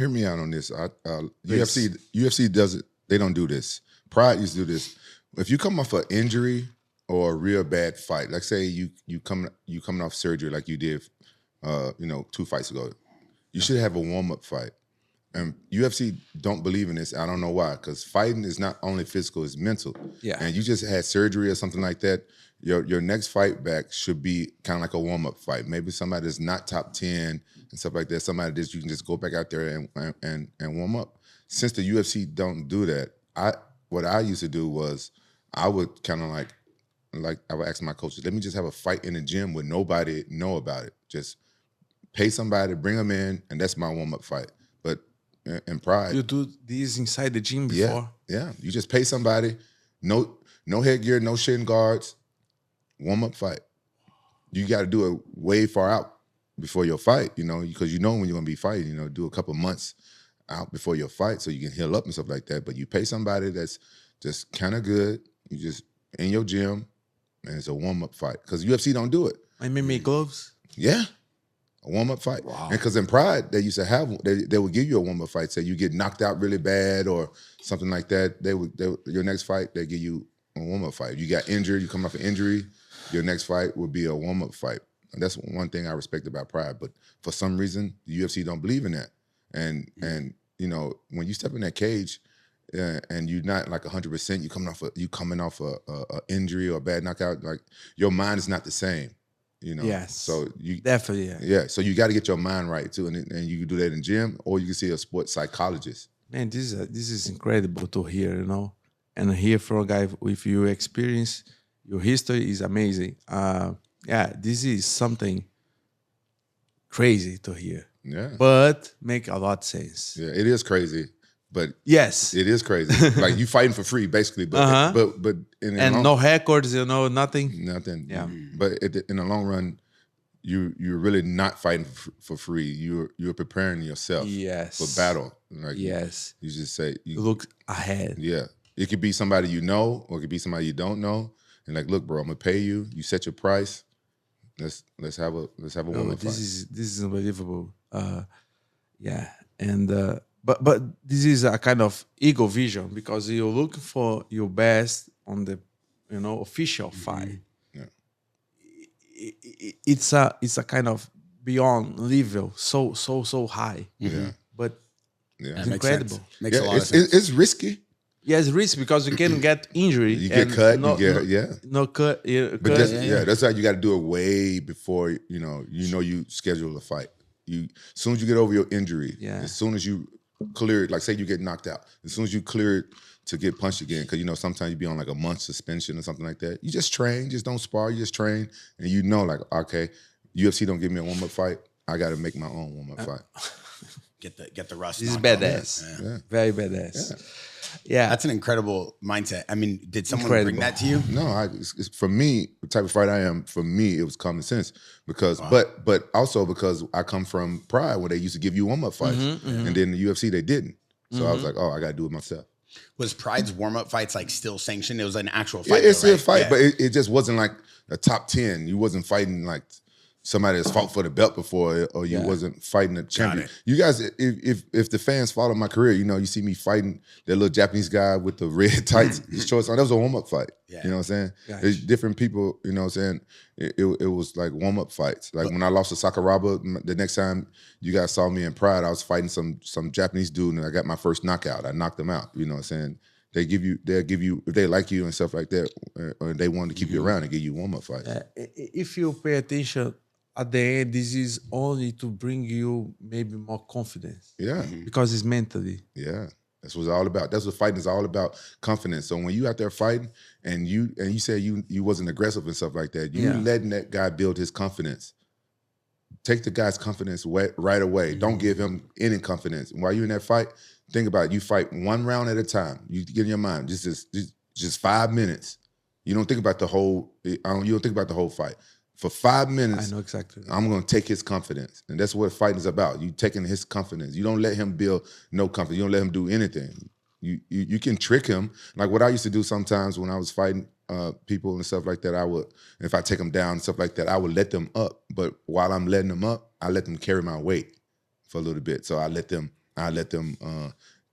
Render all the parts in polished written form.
hear me out on this. UFC doesn't. They don't do this. Pride used to do this. If you come off an injury or a real bad fight, like say you coming off surgery like you did, 2 fights ago, you should have a warm-up fight. And UFC don't believe in this. I don't know why, because fighting is not only physical, it's mental. Yeah. And you just had surgery or something like that, your next fight back should be kind of like a warm-up fight. Maybe somebody that's not top 10 and stuff like that, somebody that you can just go back out there and warm up. Since the UFC don't do that, what I used to do was I would kind of like I would ask my coaches, let me just have a fight in the gym where nobody know about it. Just pay somebody, bring them in, and that's my warm-up fight. But in Pride, You do this inside the gym before? Yeah. You just pay somebody, no headgear, no shin guards, warm-up fight. You got to do it way far out before your fight, because when you're going to be fighting, do a couple months out before your fight so you can heal up and stuff like that. But you pay somebody that's just kind of good, you just in your gym, and it's a warm-up fight. Because UFC don't do it. MMA gloves? Yeah. A warm-up fight. Wow. And because in Pride, they used to have, they would give you a warm-up fight. Say you get knocked out really bad or something like that, your next fight, they give you a warm-up fight. If you got injured, you come off an injury, your next fight would be a warm-up fight. And that's one thing I respect about Pride. But for some reason, the UFC don't believe in that. And when you step in that cage and you're not like 100%, you coming off a injury or a bad knockout, like your mind is not the same. Yes. So you definitely. Yeah. So you got to get your mind right too, and you can do that in gym, or you can see a sports psychologist. Man, this is incredible to hear, and hear from a guy with your experience, your history is amazing. This is something crazy to hear. Yeah. But make a lot of sense. Yeah, it is crazy. But yes, it is crazy. Like you fighting for free, basically. But no records, nothing. Nothing. Yeah. But in the long run, you're really not fighting for free. You're preparing yourself. Yes. For battle. Like yes. You just say you look ahead. Yeah. It could be somebody you know, or it could be somebody you don't know. And like, look, bro, I'm gonna pay you. You set your price. Let's have a warm-up fight. This is unbelievable. And. But this is a kind of ego vision because you're looking for your best on the official fight. Yeah. It's a kind of beyond level so high. Yeah. But yeah. it's incredible. Makes a lot of sense. It's risky. Yeah, it's risky because you can get injury. You get cut. No cut. But that's how you got to do it way before you schedule a fight. As soon as you get over your injury, as soon as you clear it, like say you get knocked out, as soon as you clear it to get punched again, because sometimes you be on like a month suspension or something like that. You just train, just don't spar, you just train, and like, okay, UFC don't give me a warm-up fight, I got to make my own warm-up fight. Get the rust. This is badass. Yeah. Very badass. Yeah, that's an incredible mindset. I mean, did someone bring that to you? No, for me, the type of fight I am, for me, it was common sense because, but also because I come from Pride where they used to give you warm-up fights, and then in the UFC they didn't. So I was like, I got to do it myself. Was Pride's warm-up fights like still sanctioned? It was an actual fight. It's still a fight, but it just wasn't like a top 10. You wasn't fighting like somebody that's fought for the belt before, or you wasn't fighting a champion. You guys, if the fans follow my career, you see me fighting that little Japanese guy with the red tights, his shorts on. That was a warm-up fight. Yeah. You know what I'm saying? Gotcha. There's different people, you know what I'm saying? It was like warm-up fights. Like when I lost to Sakuraba, the next time you guys saw me in Pride, I was fighting some Japanese dude and I got my first knockout. I knocked him out, you know what I'm saying? They'll give you, if they like you and stuff like that, or they want to keep you around and give you warm-up fights. If you pay attention, at the end, this is only to bring you maybe more confidence. Yeah. Because it's mentally. Yeah. That's what it's all about. That's what fighting is all about, confidence. So when you out there fighting and you say you wasn't aggressive and stuff like that, you letting that guy build his confidence. Take the guy's confidence right away. Don't give him any confidence. While you're in that fight, think about it. You fight one round at a time. You get in your mind, just 5 minutes. You don't think about the whole, you don't think about the whole fight. For 5 minutes, I know exactly. I'm going to take his confidence. And that's what fighting is about. You taking his confidence. You don't let him build no confidence. You don't let him do anything. You can trick him. Like what I used to do sometimes when I was fighting people and stuff like that, if I take them down and stuff like that, I would let them up. But while I'm letting them up, I let them carry my weight for a little bit. So I let them I let them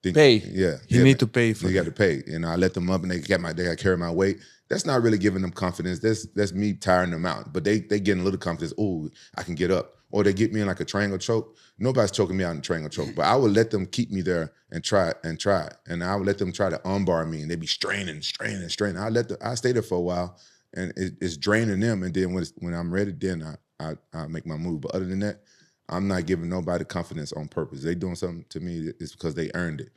think. Pay. Yeah, You need to pay for you got that. to pay, and I let them up, and they got to carry my weight. That's not really giving them confidence. That's me tiring them out. But they getting a little confidence. Oh, I can get up, or they get me in like a triangle choke. Nobody's choking me out in a triangle choke, but I would let them keep me there and try, and I would let them try to unbar me, and they'd be straining. I stay there for a while, and it's draining them. And then when I'm ready, then I make my move. But other than that, I'm not giving nobody confidence on purpose. They doing something to me, it's because they earned it.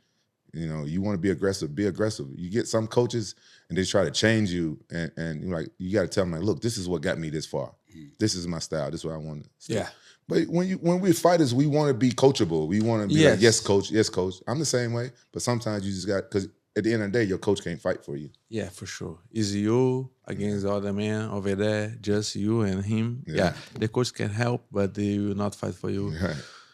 You know, you want to be aggressive, be aggressive. You get some coaches and they try to change you, and you're like, you got to tell them like, look, this is what got me this far. This is my style. This is what I want to stay. Yeah. But when we're fighters, we want to be coachable. We want to be like, yes, coach, yes, coach. I'm the same way. But sometimes you just got, because at the end of the day, your coach can't fight for you. Yeah, for sure. It's you against the other man over there, just you and him. Yeah. The coach can help, but they will not fight for you. Right.